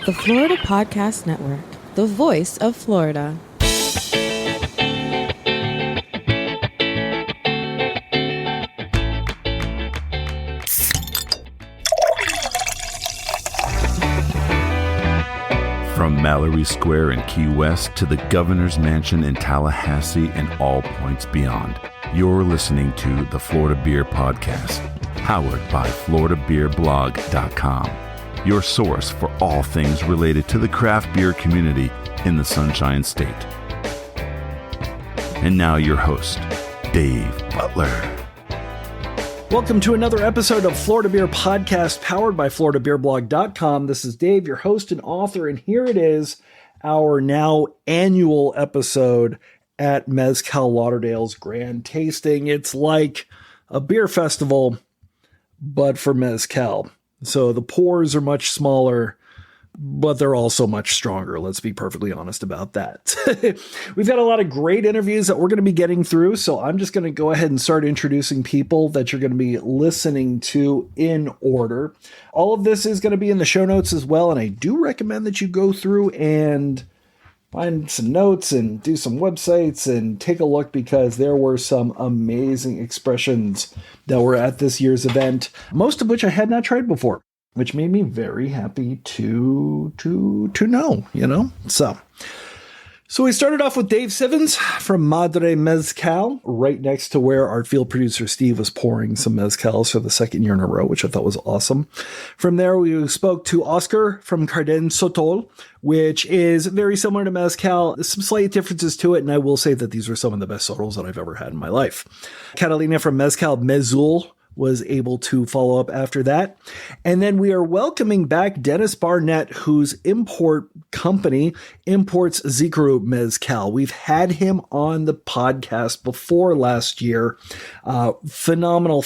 The Florida Podcast Network, the voice of Florida. From Mallory Square in Key West to the Governor's Mansion in Tallahassee and all points beyond, you're listening to the Florida Beer Podcast, powered by FloridaBeerBlog.com, your source for all things related to the craft beer community in the Sunshine State. And now your host, Dave Butler. Welcome to another episode of Florida Beer Podcast, powered by FloridaBeerBlog.com. This is Dave, your host and author, and here it is, our now annual episode at Mezcal Lauderdale's Grand Tasting. It's like a beer festival, but for Mezcal. So the pours are much smaller, but they're also much stronger. Let's be perfectly honest about that. We've got a lot of great interviews that we're going to be getting through, so I'm just going to go ahead and start introducing people that you're going to be listening to in order. All of this is going to be in the show notes as well, and I do recommend that you go through and find some notes and do some websites and take a look, because there were some amazing expressions that were at this year's event, most of which I had not tried before, which made me very happy to know, So we started off with Dave Simmons from Madre Mezcal, right next to where our field producer Steve was pouring some mezcals for the second year in a row, which I thought was awesome. From there, we spoke to Oscar from Carden Sotol, which is very similar to mezcal. There's some slight differences to it, and I will say that these were some of the best Sotols that I've ever had in my life. Catalina from Mezcal Mezul was able to follow up after that. And then we are welcoming back Dennis Barnett, whose import company imports Xicaru Mezcal. We've had him on the podcast before last year. Phenomenal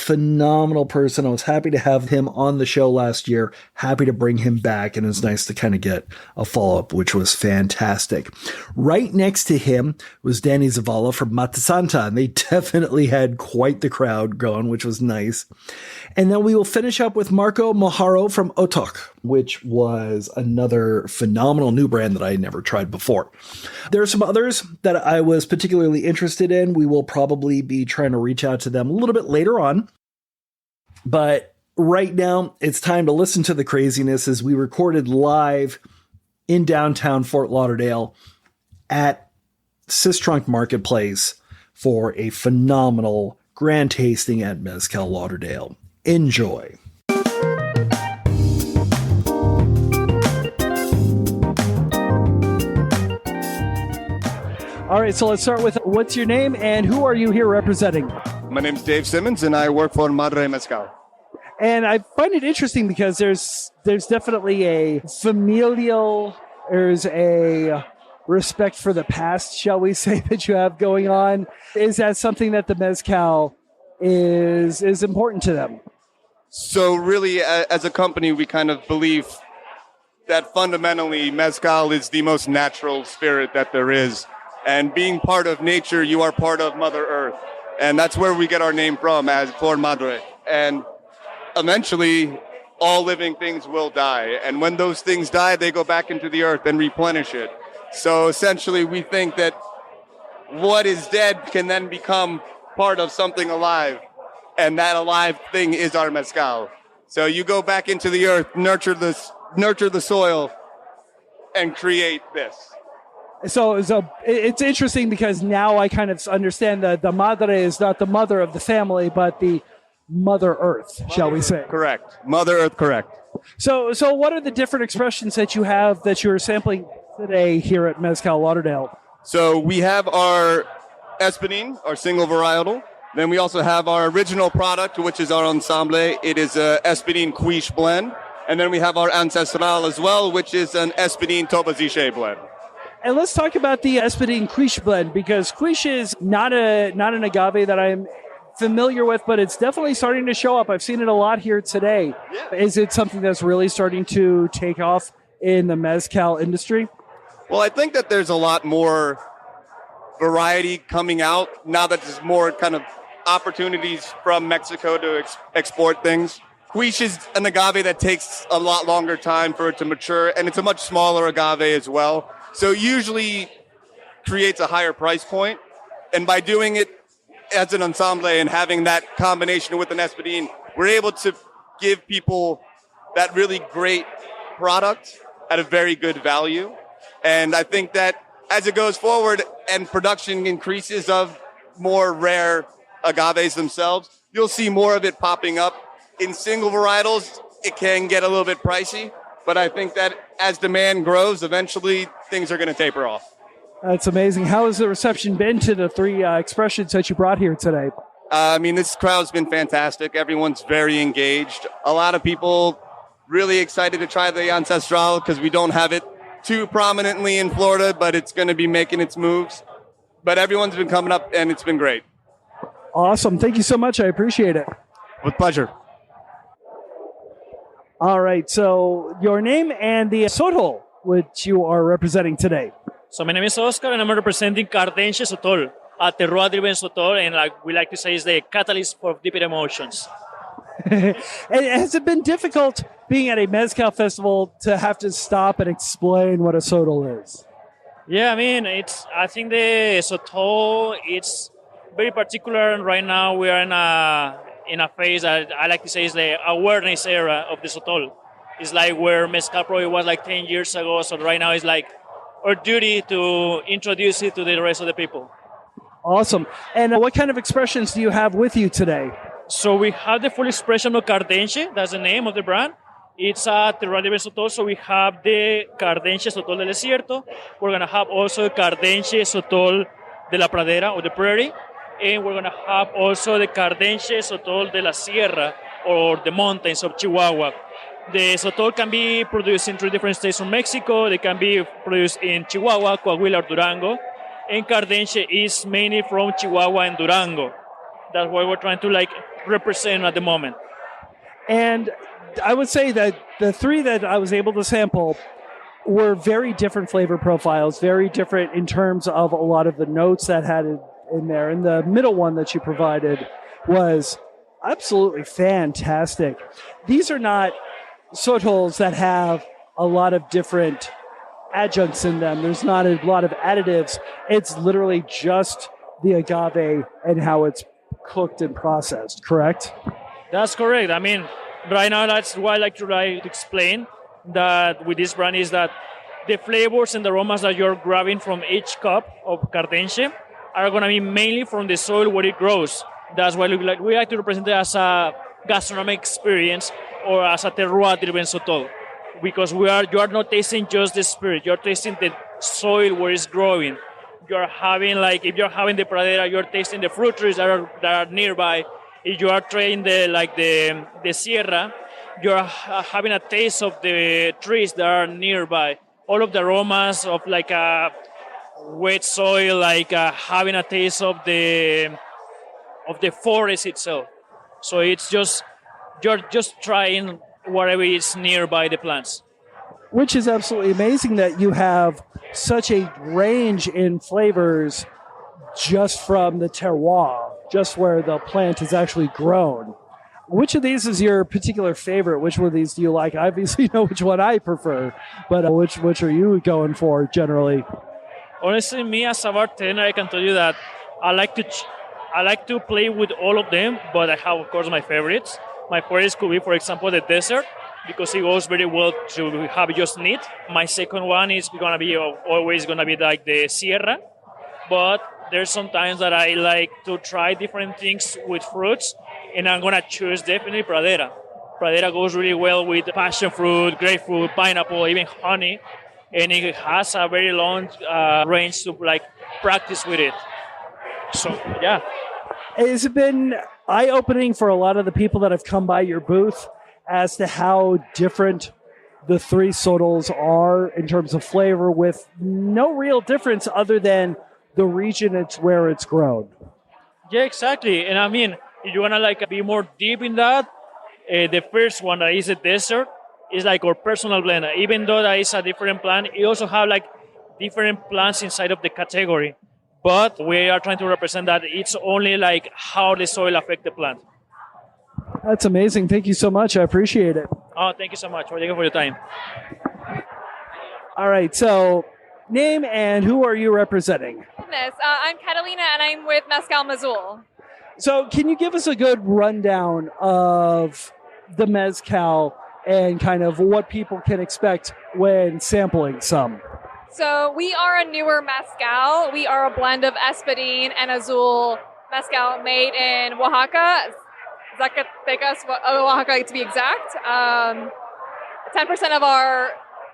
person. I was happy to have him on the show last year. Happy to bring him back. And it's nice to kind of get a follow-up, which was fantastic. Right next to him was Danny Zavala from Matasanta. And they definitely had quite the crowd going, which was nice. And then we will finish up with Marco Moharo from Otok, which was another phenomenal new brand that I had never tried before. There are some others that I was particularly interested in. We will probably be trying to reach out to them a little bit later on. But right now, it's time to listen to the craziness as we recorded live in downtown Fort Lauderdale at Sistrunk Marketplace for a phenomenal grand tasting at Mezcal Lauderdale. Enjoy. All right, so let's start with what's your name and who are you here representing? My name's Dave Simmons and I work for Madre Mezcal. And I find it interesting because there's definitely a familial, there's a respect for the past, shall we say, that you have going on. Is that something that the Mezcal is important to them? So really, as a company, we kind of believe that fundamentally Mezcal is the most natural spirit that there is. And being part of nature, you are part of Mother Earth. And that's where we get our name from, as Flor Madre. And eventually, all living things will die. And when those things die, they go back into the earth and replenish it. So essentially, we think that what is dead can then become part of something alive, and that alive thing is our mezcal. So you go back into the earth, nurture the soil, and create this. So it's interesting because now I kind of understand that the madre is not the mother of the family, but the Mother Earth, shall we say? Correct. Mother Earth, correct. So what are the different expressions that you have that you're sampling today here at Mezcal Lauderdale? So we have our Espadin, our single varietal. Then we also have our original product, which is our ensemble. It is a Espadin Quiche blend. And then we have our Ancestral as well, which is an Espadin Tobaziche blend. And let's talk about the Espadin Quiche blend, because Quiche is not an agave that I'm familiar with, but it's definitely starting to show up. I've seen it a lot here today. Yeah. Is it something that's really starting to take off in the mezcal industry? Well, I think that there's a lot more variety coming out now that there's more kind of opportunities from Mexico to export things. Quiche is an agave that takes a lot longer time for it to mature, and it's a much smaller agave as well. So it usually creates a higher price point. And by doing it as an ensemble and having that combination with an espadín, we're able to give people that really great product at a very good value. And I think that as it goes forward and production increases of more rare agaves themselves, you'll see more of it popping up. In single varietals, it can get a little bit pricey, but I think that as demand grows, eventually things are going to taper off. That's amazing. How has the reception been to the three expressions that you brought here today? This crowd's been fantastic. Everyone's very engaged. A lot of people really excited to try the Ancestral because we don't have it too prominently in Florida, but it's going to be making its moves. But everyone's been coming up, and it's been great. Awesome. Thank you so much. I appreciate it. With pleasure. All right. So your name and the Sotol, which you are representing today. So my name is Oscar, and I'm representing Cardenche Sotol, a terroir-driven Sotol, and like we like to say, is the catalyst for deeper emotions. And has it been difficult being at a Mezcal festival to have to stop and explain what a Sotol is? Yeah, I think the Sotol, it's very particular, and right now we are in a phase that I like to say is the awareness era of the Sotol. It's like where Mezcal probably was like 10 years ago, so right now it's like our duty to introduce it to the rest of the people. Awesome. And what kind of expressions do you have with you today? So we have the full expression of Cardenche, that's the name of the brand. It's a terroir-driven Sotol, so we have the Cardenche Sotol del Desierto. We're going to have also the Cardenche Sotol de la Pradera, or the Prairie. And we're going to have also the Cardenche Sotol de la Sierra, or the mountains of Chihuahua. The Sotol can be produced in 3 different states of Mexico. They can be produced in Chihuahua, Coahuila, or Durango. And Cardenche is mainly from Chihuahua and Durango. That's what we're trying to represent at the moment. And I would say that the 3 that I was able to sample were very different flavor profiles, very different in terms of a lot of the notes that had it in there. And the middle one that you provided was absolutely fantastic. These are not Sotols that have a lot of different adjuncts in them. There's not a lot of additives. It's literally just the agave and how it's cooked and processed, correct? That's correct. Right now that's why I like to explain that with this brand is that the flavors and the aromas that you're grabbing from each cup of Cardenche are going to be mainly from the soil where it grows. That's why we like to represent it as a gastronomic experience or as a terroir-driven Sotol, because you are not tasting just the spirit, you're tasting the soil where it's growing. You're having, if you're having the Pradera, you're tasting the fruit trees that are nearby. If you are trying the Sierra, you're having a taste of the trees that are nearby. All of the aromas of a wet soil, having a taste of the forest itself. So it's just, you're just trying whatever is nearby the plants. Which is absolutely amazing that you have such a range in flavors just from the terroir, just where the plant is actually grown. Which of these is your particular favorite? Which one of these do you like? I obviously know which one I prefer, but which are you going for generally? Honestly, me as a bartender, I can tell you that I like to play with all of them, but I have, of course, my favorites. My favorites could be, for example, the desert, because it goes very well to have just neat. My second one is always going to be like the Sierra, but there's sometimes that I like to try different things with fruits, and I'm going to choose definitely Pradera. Pradera goes really well with passion fruit, grapefruit, pineapple, even honey, and it has a very long range to practice with it. So, yeah. Has it been eye-opening for a lot of the people that have come by your booth as to how different the 3 Sotols are in terms of flavor, with no real difference other than the region where it's grown? Yeah, exactly. And if you want to be more deep in that, the first one that is the desert is our personal blend. Even though that is a different plant, it also have different plants inside of the category. But we are trying to represent that it's only how the soil affect the plant. That's amazing. Thank you so much. I appreciate it. Oh, thank you so much. Thank you for your time. All right. So, name and who are you representing? I'm Catalina, and I'm with Mezcal Mazul. So, can you give us a good rundown of the mezcal and kind of what people can expect when sampling some? So we are a newer mezcal. We are a blend of Espadín and Azul mezcal made in Oaxaca, Zacatecas, Oaxaca to be exact. 10% of our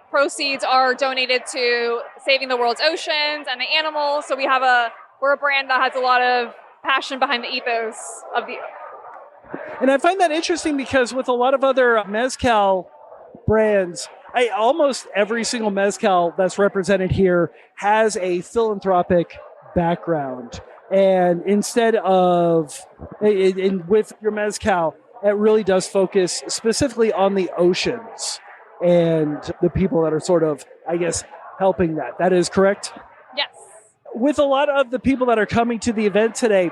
proceeds are donated to saving the world's oceans and the animals. So we're a brand that has a lot of passion behind the ethos of the. And I find that interesting because with a lot of other mezcal brands, almost every single mezcal that's represented here has a philanthropic background. And instead of, with your mezcal, it really does focus specifically on the oceans and the people that are sort of, I guess, helping that. That is correct? Yes. With a lot of the people that are coming to the event today,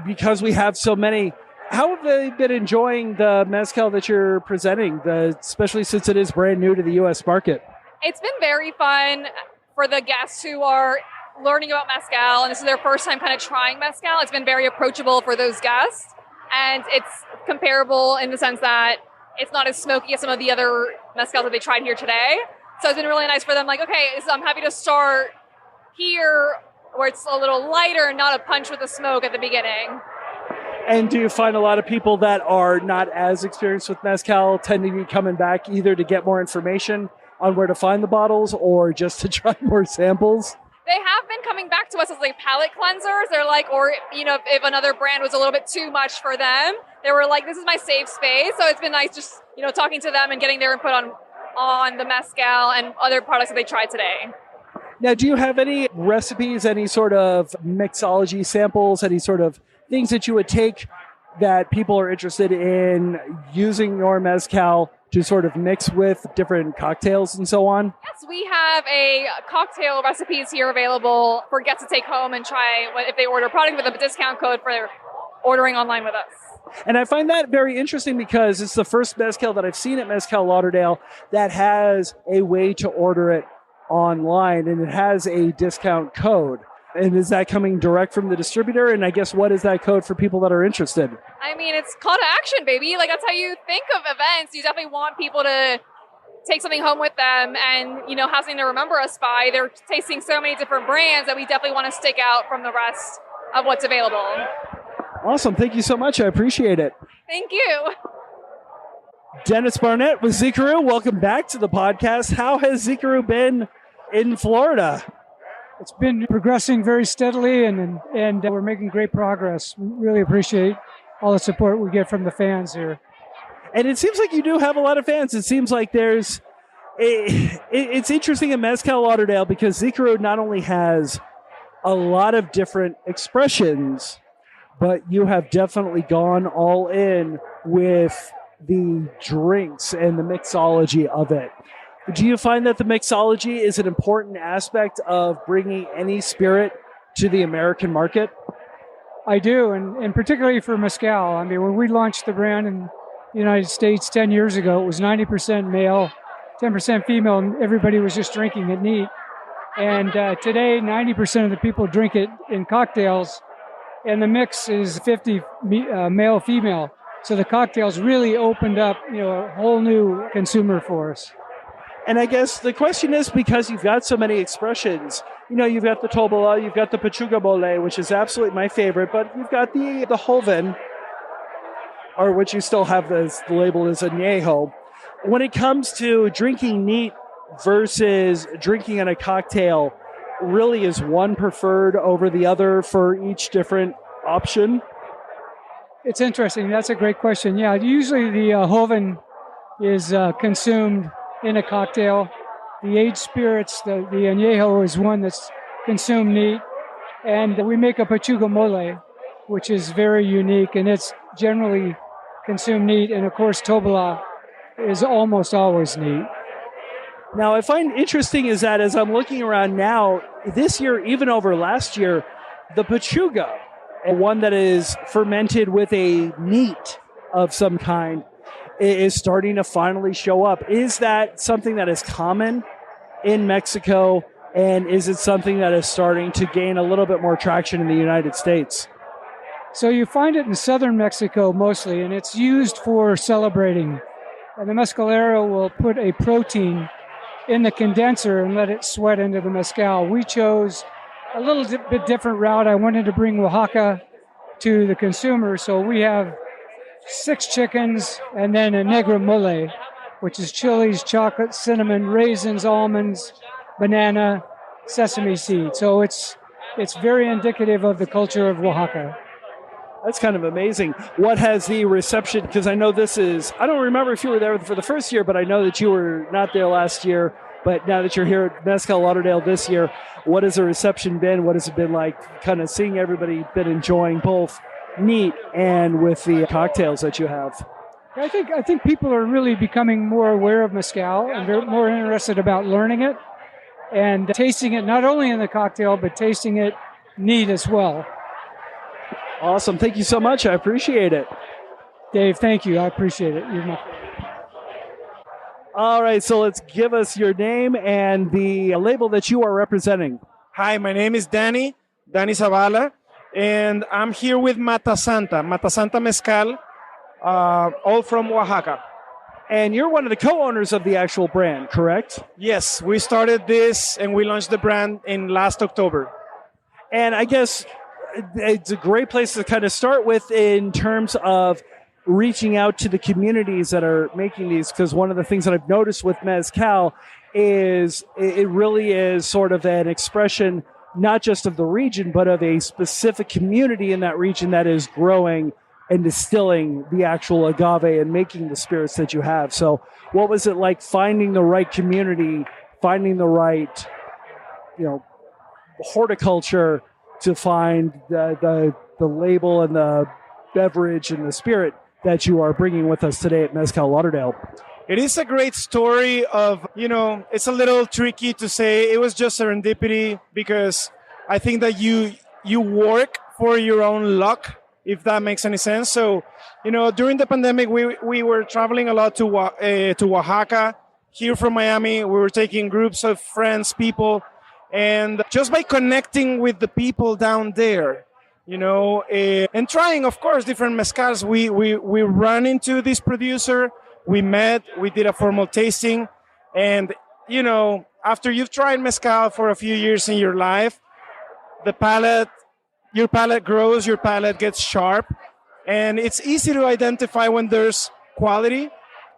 because we have so many, how have they been enjoying the mezcal that you're presenting, especially since it is brand new to the U.S. market? It's been very fun for the guests who are learning about mezcal, and this is their first time kind of trying mezcal. It's been very approachable for those guests, and it's comparable in the sense that it's not as smoky as some of the other mezcals that they tried here today. So it's been really nice for them, like, okay, so I'm happy to start here where it's a little lighter and not a punch with the smoke at the beginning. And do you find a lot of people that are not as experienced with mezcal tend to be coming back either to get more information on where to find the bottles or just to try more samples? They have been coming back to us as like palate cleansers. They're like, or, you know, if another brand was a little bit too much for them, they were like, this is my safe space. So it's been nice just, you know, talking to them and getting their input on the mezcal and other products that they tried today. Now, do you have any recipes, any sort of mixology samples, any sort of things that you would take that people are interested in using your mezcal to sort of mix with different cocktails and so on? Yes, we have a cocktail recipes here available for guests to take home and try if they order a product with a discount code for ordering online with us. And I find that very interesting because it's the first mezcal that I've seen at Mezcal Lauderdale that has a way to order it online, and it has a discount code. And is that coming direct from the distributor? And I guess what is that code for people that are interested? I mean, it's call to action, baby. Like, that's how you think of events. You definitely want people to take something home with them and, you know, have something to remember us by. They're tasting so many different brands that we definitely want to stick out from the rest of what's available. Awesome. Thank you so much. I appreciate it. Thank you. Dennis Barnett with Xicaru. Welcome back to the podcast. How has Xicaru been in Florida? It's been progressing very steadily, and we're making great progress. We really appreciate all the support we get from the fans here. And it seems like you do have a lot of fans. It seems like it's interesting in Mezcal Lauderdale because Xicaru not only has a lot of different expressions, but you have definitely gone all in with the drinks and the mixology of it. Do you find that the mixology is an important aspect of bringing any spirit to the American market? I do, and particularly for mezcal. I mean, when we launched the brand in the United States 10 years ago, it was 90% male, 10% female, and everybody was just drinking it neat. And today, 90% of the people drink it in cocktails, and the mix is 50 male-female. So the cocktails really opened up, you know, a whole new consumer for us. And I guess the question is, because you've got so many expressions, you know, you've got the Tobola, you've got the Pechuga Mole, which is absolutely my favorite, but you've got the Joven, or which you still have the label as Añejo. When it comes to drinking neat versus drinking in a cocktail, really is one preferred over the other for each different option? It's interesting. That's a great question. Yeah, usually the Joven is consumed in a cocktail. The aged spirits, the Añejo is one that's consumed neat. And we make a Pechuga Mole, which is very unique, and it's generally consumed neat. And of course, Tobola is almost always neat. Now, I find interesting is that as I'm looking around now, this year, even over last year, the Pechuga, one that is fermented with a neat of some kind is starting to finally show up. Is that something that is common in Mexico? And is it something that is starting to gain a little bit more traction in the United States? So you find it in southern Mexico mostly, and it's used for celebrating. And the mezcalero will put a protein in the condenser and let it sweat into the mezcal. We chose a little bit different route. I wanted to bring Oaxaca to the consumer, so we have 6 chickens and then a negra mole, which is chilies, chocolate, cinnamon, raisins, almonds, banana, sesame seed. So it's very indicative of the culture of Oaxaca. That's kind of amazing. What has the reception, because I know this is, I don't remember if you were there for the first year, but I know that you were not there last year. But now that you're here at Mezcal Lauderdale this year, what has the reception been? What has it been like kind of seeing everybody been enjoying both neat and with the cocktails that you have? I think people are really becoming more aware of mezcal, and they're more interested about learning it and tasting it, not only in the cocktail, but tasting it neat as well. Awesome. Thank you so much. I appreciate it. Dave, thank you. I appreciate it. All right, so let's give us your name and the label that you are representing. Hi, my name is Danny Zavala, and I'm here with Mata Santa Mezcal, all from Oaxaca. And you're one of the co-owners of the actual brand, correct? Yes, we started this and we launched the brand in last October. And I guess it's a great place to kind of start with in terms of reaching out to the communities that are making these, because one of the things that I've noticed with Mezcal is it really is sort of an expression not just of the region, but of a specific community in that region that is growing and distilling the actual agave and making the spirits that you have. So what was it like finding the right community, finding the right, horticulture to find the label and the beverage and the spirit that you are bringing with us today at Mezcal Lauderdale? It is a great story of, it's a little tricky to say it was just serendipity, because I think that you work for your own luck, if that makes any sense. So, during the pandemic, we were traveling a lot to Oaxaca. Here from Miami, we were taking groups of friends, people, and just by connecting with the people down there, and trying, of course, different mezcals, we ran into this producer. We met, we did a formal tasting, and, after you've tried mezcal for a few years in your life, your palate grows, your palate gets sharp, and it's easy to identify when there's quality.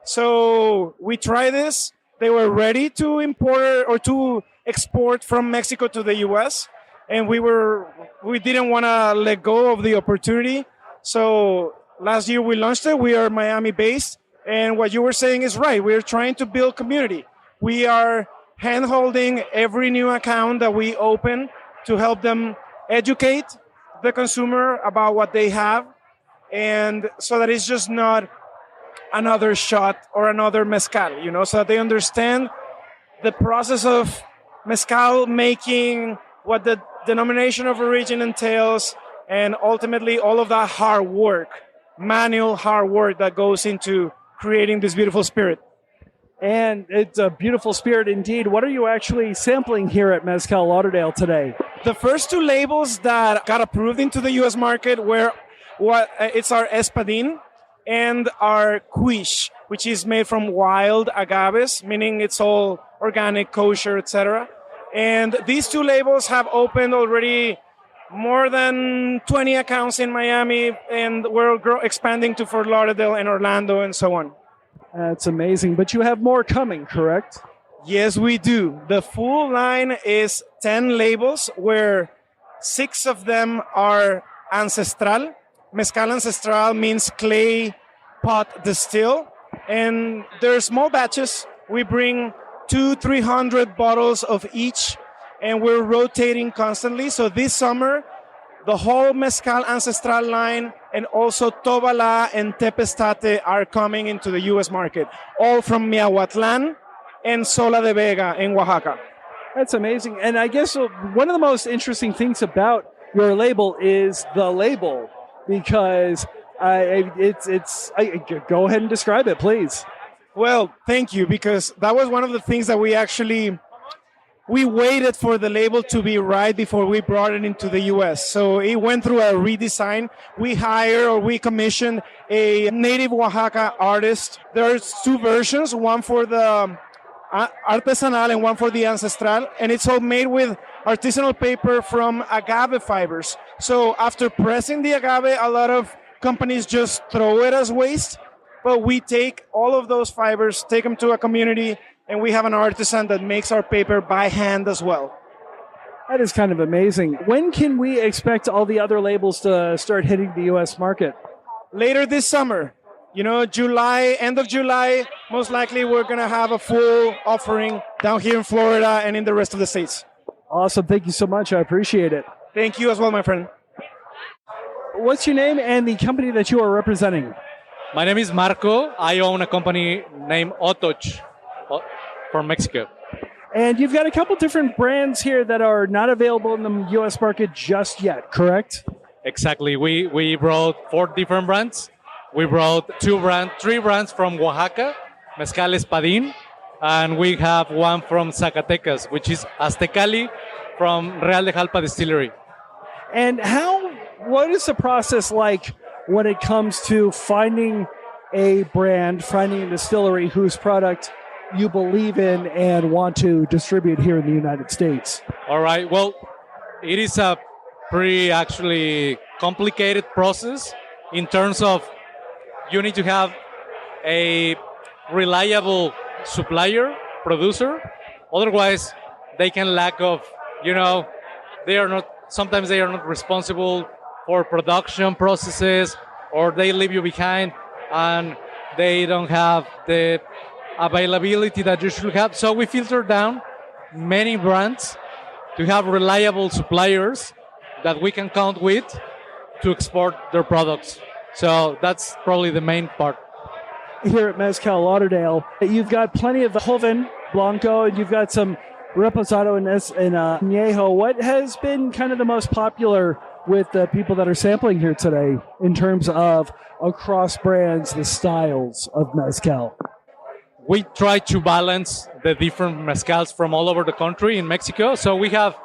So we tried this. They were ready to import or to export from Mexico to the U.S., and we didn't want to let go of the opportunity. So last year we launched it. We are Miami-based. And what you were saying is right. We're trying to build community. We are hand-holding every new account that we open to help them educate the consumer about what they have, and so that it's just not another shot or another mezcal, so that they understand the process of mezcal making, what the denomination of origin entails, and ultimately all of that manual hard work that goes into creating this beautiful spirit. And it's a beautiful spirit indeed. What are you actually sampling here at Mezcal Lauderdale today? The first 2 labels that got approved into the U.S. market were it's our Espadin and our Quiche, which is made from wild agaves, meaning it's all organic, kosher, etc. And these 2 labels have opened already more than 20 accounts in Miami, and we're expanding to Fort Lauderdale and Orlando and so on. That's amazing. But you have more coming, correct? Yes, we do. The full line is 10 labels, where 6 of them are ancestral. Mezcal ancestral means clay pot distill. And they're small batches. We bring 200-300 bottles of each, and we're rotating constantly. So this summer, the whole Mezcal Ancestral line and also Tobala and Tepestate are coming into the U.S. market, all from Miahuatlan and Sola de Vega in Oaxaca. That's amazing. And I guess one of the most interesting things about your label is the label, because Go ahead and describe it, please. Well, thank you, because that was one of the things that we waited for the label to be right before we brought it into the US. So it went through a redesign. We commissioned a native Oaxaca artist. There's two versions, one for the artisanal and one for the ancestral, and it's all made with artisanal paper from agave fibers. So after pressing the agave, a lot of companies just throw it as waste, but we take all of those fibers, take them to a community, and we have an artisan that makes our paper by hand as well. That is kind of amazing. When can we expect all the other labels to start hitting the U.S. market? Later this summer. July, end of July, most likely we're going to have a full offering down here in Florida and in the rest of the states. Awesome. Thank you so much. I appreciate it. Thank you as well, my friend. What's your name and the company that you are representing? My name is Marco. I own a company named Otoch from Mexico. And you've got a couple different brands here that are not available in the U.S. market just yet, correct? Exactly. We brought 4 different brands. We brought 3 brands from Oaxaca, Mezcal Espadín, and we have one from Zacatecas, which is Aztecali from Real de Jalpa Distillery. And what is the process like when it comes to finding a brand, finding a distillery whose product you believe in and want to distribute here in the United States? All right. Well, it is a pretty actually complicated process in terms of you need to have a reliable supplier, producer. Otherwise, they can lack of, sometimes they are not responsible for production processes, or they leave you behind and they don't have the availability that you should have. So we filter down many brands to have reliable suppliers that we can count with to export their products. So that's probably the main part. Here at Mezcal Lauderdale, you've got plenty of Joven Blanco, and you've got some Reposado and Añejo. What has been kind of the most popular with the people that are sampling here today in terms of across brands, the styles of Mezcal? We try to balance the different mezcals from all over the country in Mexico. So we have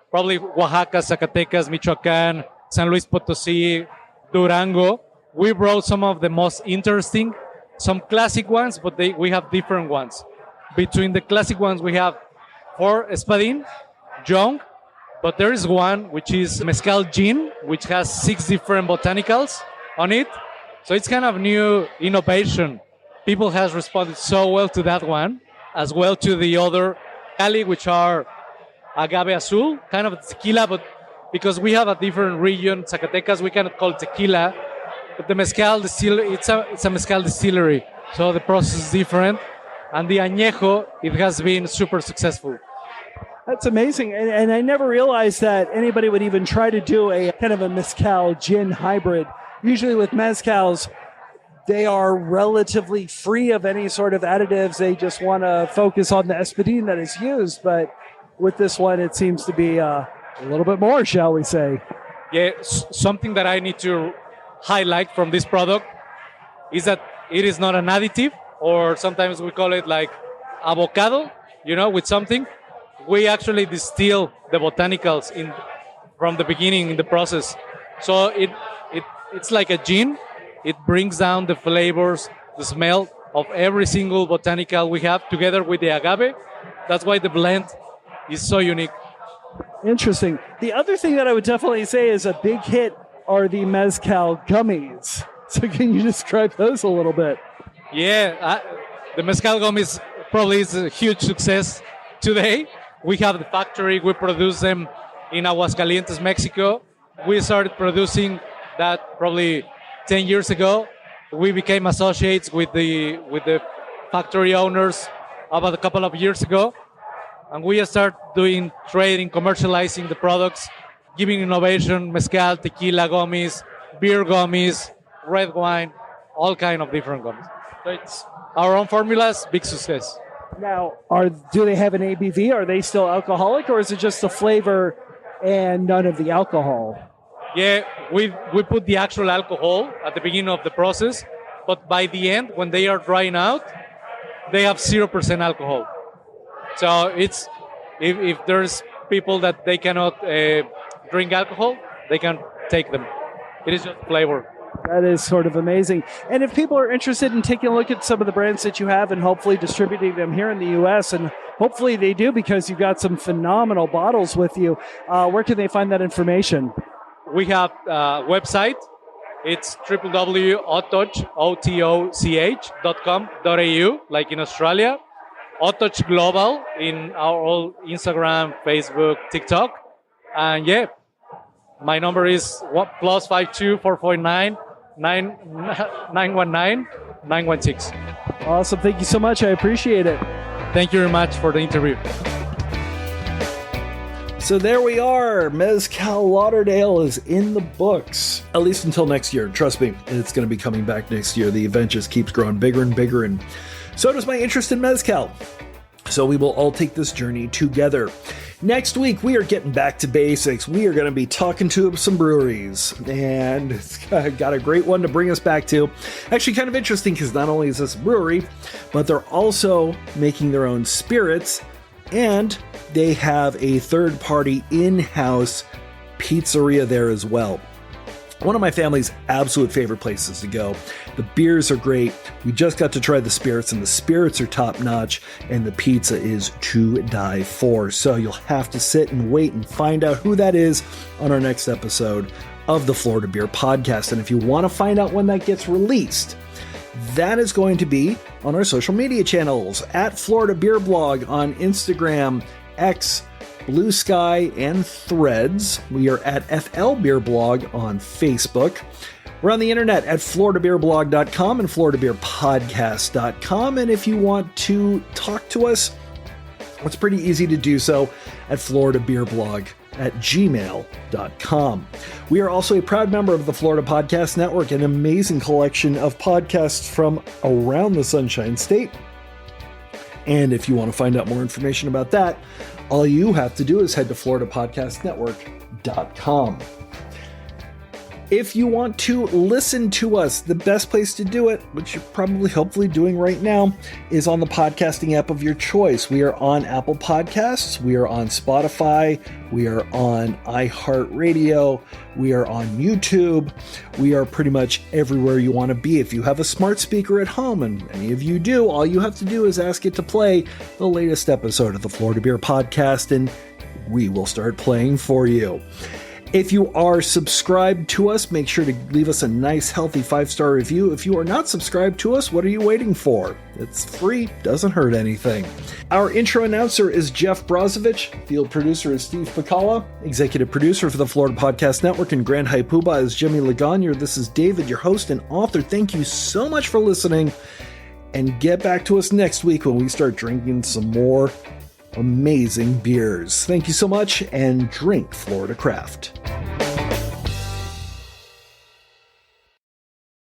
probably Oaxaca, Zacatecas, Michoacán, San Luis Potosí, Durango. We brought some of the most interesting, some classic ones, but we have different ones. Between the classic ones, we have 4 Espadín, young, but there is one which is Mezcal Gin, which has 6 different botanicals on it. So it's kind of new innovation. People has responded so well to that one, as well to the other Cali, which are Agave Azul, kind of tequila, but because we have a different region, Zacatecas, we cannot call it tequila. But the mezcal distillery, it's a mezcal distillery, so the process is different. And the añejo, it has been super successful. That's amazing, and I never realized that anybody would even try to do a kind of a mezcal gin hybrid. Usually with mezcals, they are relatively free of any sort of additives. They just want to focus on the espadín that is used. But with this one, it seems to be a little bit more, shall we say. Yeah, something that I need to highlight from this product is that it is not an additive, or sometimes we call it like avocado, with something. We actually distill the botanicals from the beginning in the process. So it's like a gin. It brings down the flavors, the smell of every single botanical we have together with the agave. That's why the blend is so unique. Interesting. The other thing that I would definitely say is a big hit are the Mezcal gummies. So can you describe those a little bit? Yeah, the Mezcal gummies probably is a huge success today. We have the factory. We produce them in Aguascalientes, Mexico. We started producing that probably 10 years ago. We became associates with the factory owners about a couple of years ago. And we started doing trading, commercializing the products, giving innovation, mezcal, tequila gummies, beer gummies, red wine, all kind of different gummies. So it's our own formulas, big success. Now, do they have an ABV? Are they still alcoholic, or is it just the flavor and none of the alcohol? yeah, we put the actual alcohol at the beginning of the process, but by the end, when they are drying out, they have 0% alcohol. So it's if there's people that they cannot drink alcohol, they can take them. It is just flavor. That is sort of amazing. And if people are interested in taking a look at some of the brands that you have and hopefully distributing them here in the U.S., and hopefully they do because you've got some phenomenal bottles with you, where can they find that information? We have a website. It's www.otoch.com.au, like in Australia. Otoch Global in our all Instagram, Facebook, TikTok. And yeah, my number is +52 449 919 916. Awesome. Thank you so much. I appreciate it. Thank you very much for the interview. So there we are. Mezcal Lauderdale is in the books, at least until next year. Trust me, it's going to be coming back next year. The event just keeps growing bigger and bigger, and so does my interest in Mezcal. So we will all take this journey together. Next week, we are getting back to basics. We are going to be talking to some breweries, and it's got a great one to bring us back to. Actually, kind of interesting because not only is this a brewery, but they're also making their own spirits, and they have a third-party in-house pizzeria there as well. One of my family's absolute favorite places to go. The beers are great. We just got to try the spirits, and the spirits are top-notch, and the pizza is to die for. So you'll have to sit and wait and find out who that is on our next episode of the Florida Beer Podcast. And if you want to find out when that gets released, that is going to be on our social media channels at Florida Beer Blog on Instagram, X, Blue Sky, and Threads. We are at FL Beer Blog on Facebook. We're on the internet at floridabeerblog.com and floridabeerpodcast.com. And if you want to talk to us, it's pretty easy to do so at floridabeerblog@gmail.com. We are also a proud member of the Florida Podcast Network, an amazing collection of podcasts from around the Sunshine State. And if you want to find out more information about that, all you have to do is head to floridapodcastnetwork.com. If you want to listen to us, the best place to do it, which you're probably hopefully doing right now, is on the podcasting app of your choice. We are on Apple Podcasts, we are on Spotify, we are on iHeartRadio, we are on YouTube, we are pretty much everywhere you want to be. If you have a smart speaker at home, and any of you do, all you have to do is ask it to play the latest episode of the Florida Beer Podcast, and we will start playing for you. If you are subscribed to us, make sure to leave us a nice, healthy 5-star review. If you are not subscribed to us, what are you waiting for? It's free, doesn't hurt anything. Our intro announcer is Jeff Brozovich. Field producer is Steve Pekala. Executive producer for the Florida Podcast Network and Grand Hypuba is Jemmy Legagneur. This is David, your host and author. Thank you so much for listening. And get back to us next week when we start drinking some more amazing beers. Thank you so much, and drink Florida Craft.